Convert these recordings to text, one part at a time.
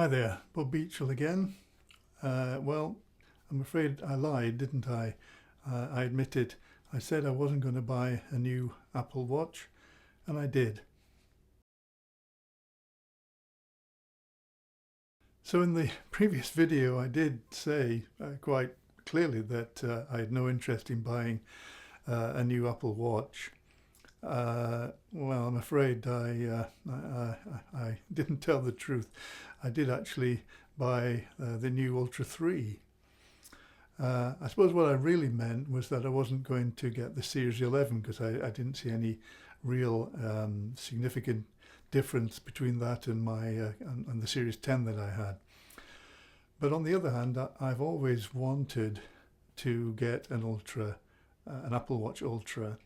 Hi there, Bob Beechell again. Well, I'm afraid I lied, didn't I? I admitted I said I wasn't going to buy a new Apple Watch, and I did. So in the previous video, I did say quite clearly that I had no interest in buying a new Apple Watch. Well, I'm afraid I didn't tell the truth. I did actually buy the new Ultra 3. I suppose what I really meant was that I wasn't going to get the Series 11 because I didn't see any real significant difference between that and and the Series 10 that I had. But on the other hand, I've always wanted to get an Apple Watch Ultra,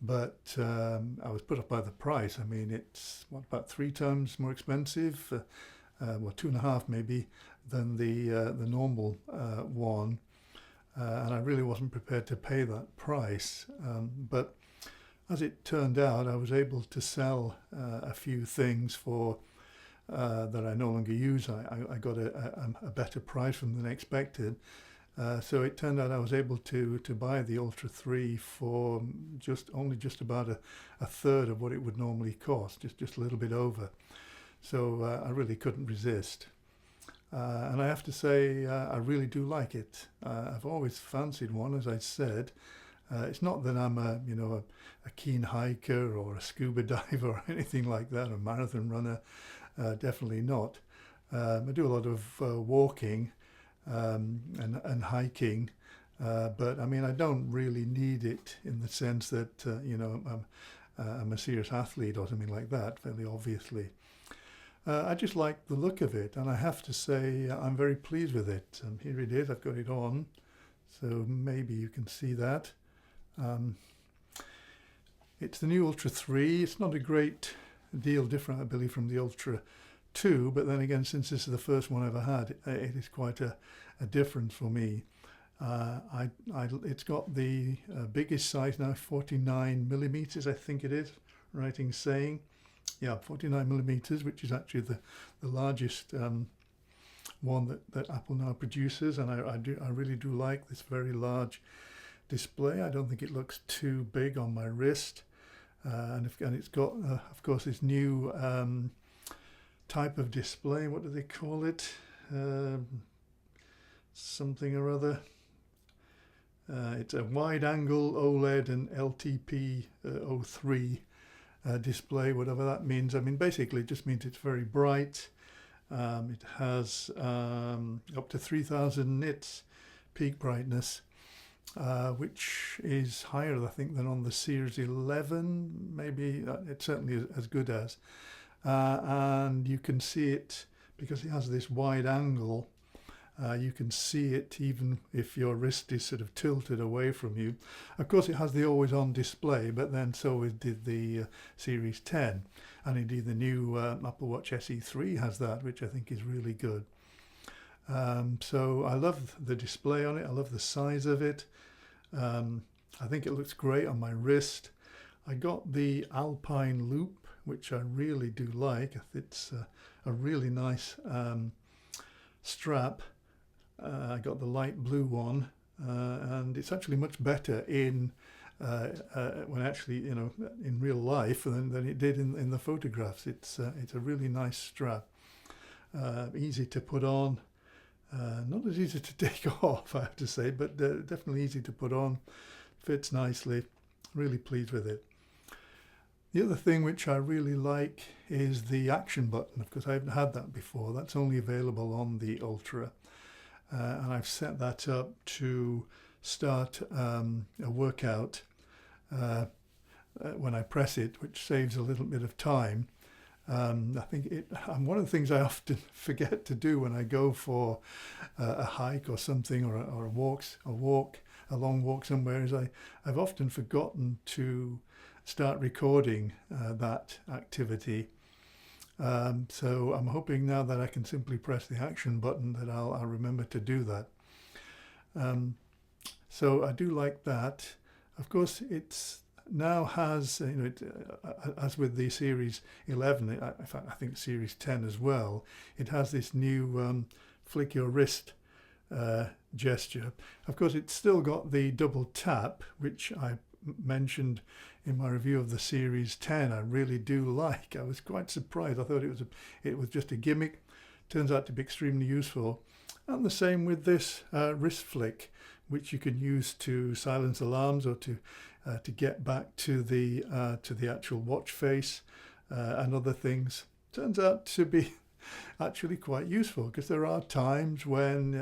but I was put off by the price. I mean, it's about three times more expensive, well, two and a half maybe, than the normal one. And I really wasn't prepared to pay that price. But as it turned out, I was able to sell a few things for that I no longer use. I got a better price from than expected. So it turned out I was able to buy the Ultra 3 for just about a third of what it would normally cost, just a little bit over. So I really couldn't resist. And I have to say, I really do like it. I've always fancied one, as I said. It's not that I'm a keen hiker or a scuba diver or anything like that, a marathon runner. Definitely not. I do a lot of walking and hiking, but I mean, I don't really need it in the sense that I'm a serious athlete or something like that, fairly obviously. I just like the look of it, and I have to say I'm very pleased with it. Here it is, I've got it on, so maybe you can see that. Um, it's the new Ultra 3. It's not a great deal different, I believe, from the Ultra 2, but then again, since this is the first one I've ever had, it is quite a difference for me. It's got the biggest size now, 49 millimeters, I think it is, writing saying. Yeah, 49 millimeters, which is actually the largest one that Apple now produces, and I really do like this very large display. I don't think it looks too big on my wrist, and it's got, of course, this new type of display. What do they call it? Something or other. It's a wide-angle OLED and LTP 03 display, whatever that means. I mean, basically, it just means it's very bright. It has up to 3000 nits peak brightness, which is higher, I think, than on the Series 11. Maybe it's certainly as good as. And you can see it because it has this wide angle. You can see it even if your wrist is sort of tilted away from you. Of course, it has the always-on display, but then so did the Series 10. And indeed, the new Apple Watch SE 3 has that, which I think is really good. So I love the display on it. I love the size of it. I think it looks great on my wrist. I got the Alpine Loop, which I really do like. It's a really nice strap. I got the light blue one, and it's actually much better when actually, in real life than it did in the photographs. It's a really nice strap, easy to put on, not as easy to take off, I have to say, but definitely easy to put on. Fits nicely. Really pleased with it. The other thing which I really like is the action button. Of course, I haven't had that before. That's only available on the Ultra. And I've set that up to start a workout when I press it, which saves a little bit of time. I think one of the things I often forget to do when I go for a hike or something, or a long walk somewhere, is I've often forgotten to start recording that activity. So I'm hoping now that I can simply press the action button that I'll remember to do that. So I do like that. Of course, it's now has, as with the Series 11, in fact, I think Series 10 as well, it has this new flick your wrist gesture. Of course, it's still got the double tap, which I mentioned in my review of the Series 10. I really do like. I was quite surprised. I thought it was just a gimmick. Turns out to be extremely useful. And the same with this wrist flick, which you can use to silence alarms or to get back to the actual watch face and other things. Turns out to be actually quite useful, because there are times when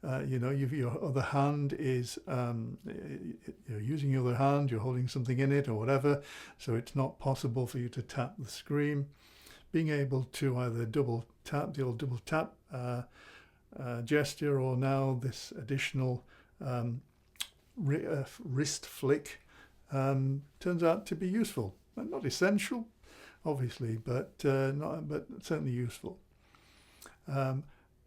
your other hand is you're using your other hand, you're holding something in it or whatever, so it's not possible for you to tap the screen. Being able to either double tap, the old double tap gesture, or now this additional wrist flick turns out to be useful. Not essential, obviously, but certainly useful.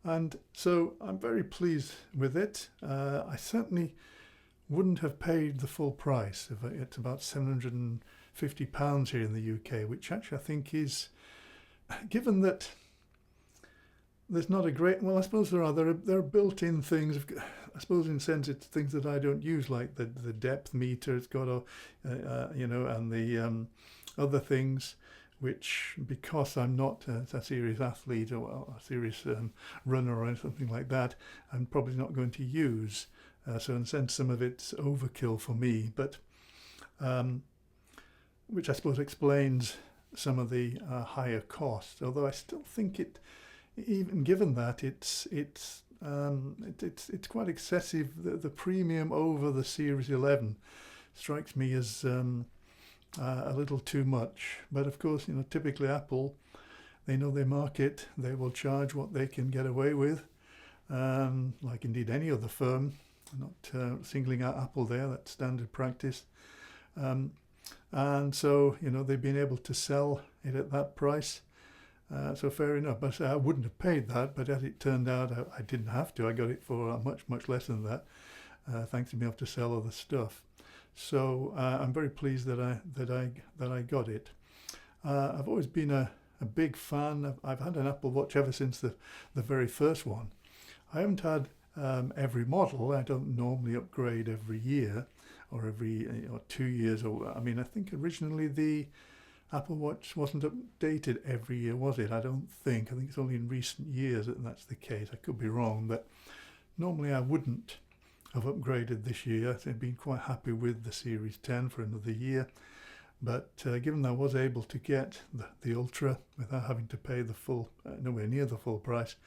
And so I'm very pleased with it. I certainly wouldn't have paid the full price. It's about £750 here in the UK, which actually I think is, given that there's not a great, well, I suppose there are built-in things, I suppose, in sense it's things that I don't use, like the depth meter. It's got and the other things, which, because I'm not a serious athlete or a serious runner or something like that, I'm probably not going to use. So in a sense, some of it's overkill for me, but which I suppose explains some of the higher costs. Although I still think it, even given that, it's quite excessive. The premium over the Series 11 strikes me as a little too much. But of course, typically Apple, they know their market. They will charge what they can get away with, like indeed any other firm. I'm not singling out Apple there. That's standard practice. And so, they've been able to sell it at that price. So fair enough. But I wouldn't have paid that. But as it turned out, I didn't have to. I got it for much, much less than that, thanks to being able to sell other stuff. So I'm very pleased that I got it. I've always been a big fan. I've had an Apple Watch ever since the very first one. I haven't had every model. I don't normally upgrade every year or every 2 years. I think originally the Apple Watch wasn't updated every year, was it? I don't think. I think it's only in recent years that that's the case. I could be wrong, but normally I wouldn't have upgraded this year. I've been quite happy with the Series 10 for another year. But given I was able to get the Ultra without having to pay the full, nowhere near the full price,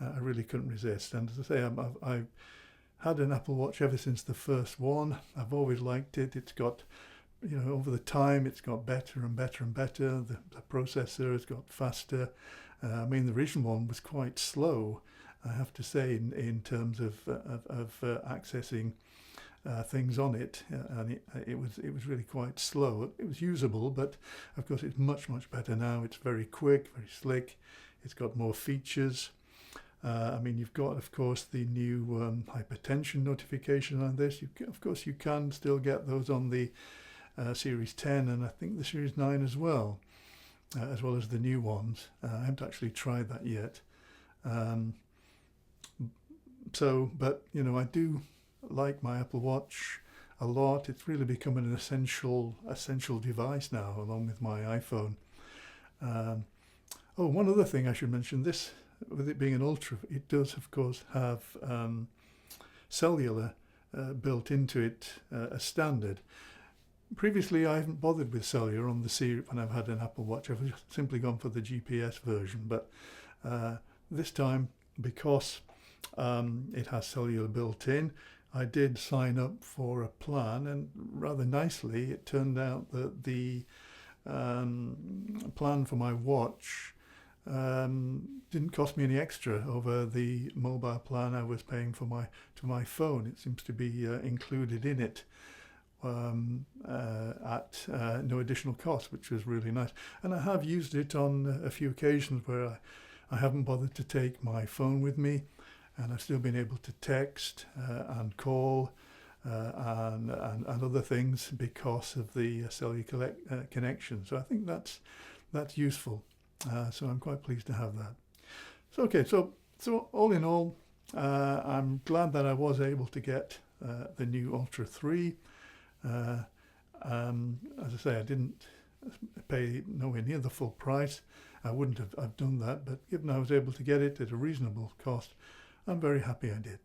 I really couldn't resist. And as I say, I've had an Apple Watch ever since the first one. I've always liked it. It's got, over the time, it's got better and better and better. The processor has got faster. The original one was quite slow, I have to say, in terms of accessing things on it, and it was really quite slow. It was usable, but of course it's much, much better now. It's very quick, very slick. It's got more features. You've got, of course, the new hypertension notification on this. Of course, you can still get those on the Series 10 and I think the Series 9 as well as the new ones. I haven't actually tried that yet. But I do like my Apple Watch a lot. It's really becoming an essential device now, along with my iPhone. One other thing I should mention, this, with it being an Ultra, it does of course have cellular built into it as standard. Previously I haven't bothered with cellular on the series when I've had an Apple Watch. I've simply gone for the GPS version, but this time, because it has cellular built in, I did sign up for a plan, and rather nicely it turned out that the plan for my watch didn't cost me any extra over the mobile plan I was paying for my phone. It seems to be included in it at no additional cost, which was really nice. And I have used it on a few occasions where I haven't bothered to take my phone with me, and I've still been able to text and call and other things because of the cellular connection. So I think that's useful. So I'm quite pleased to have that. So okay, so all in all, I'm glad that I was able to get the new Ultra 3. As I say, I didn't pay nowhere near the full price. I wouldn't have done that, but given I was able to get it at a reasonable cost, I'm very happy I did.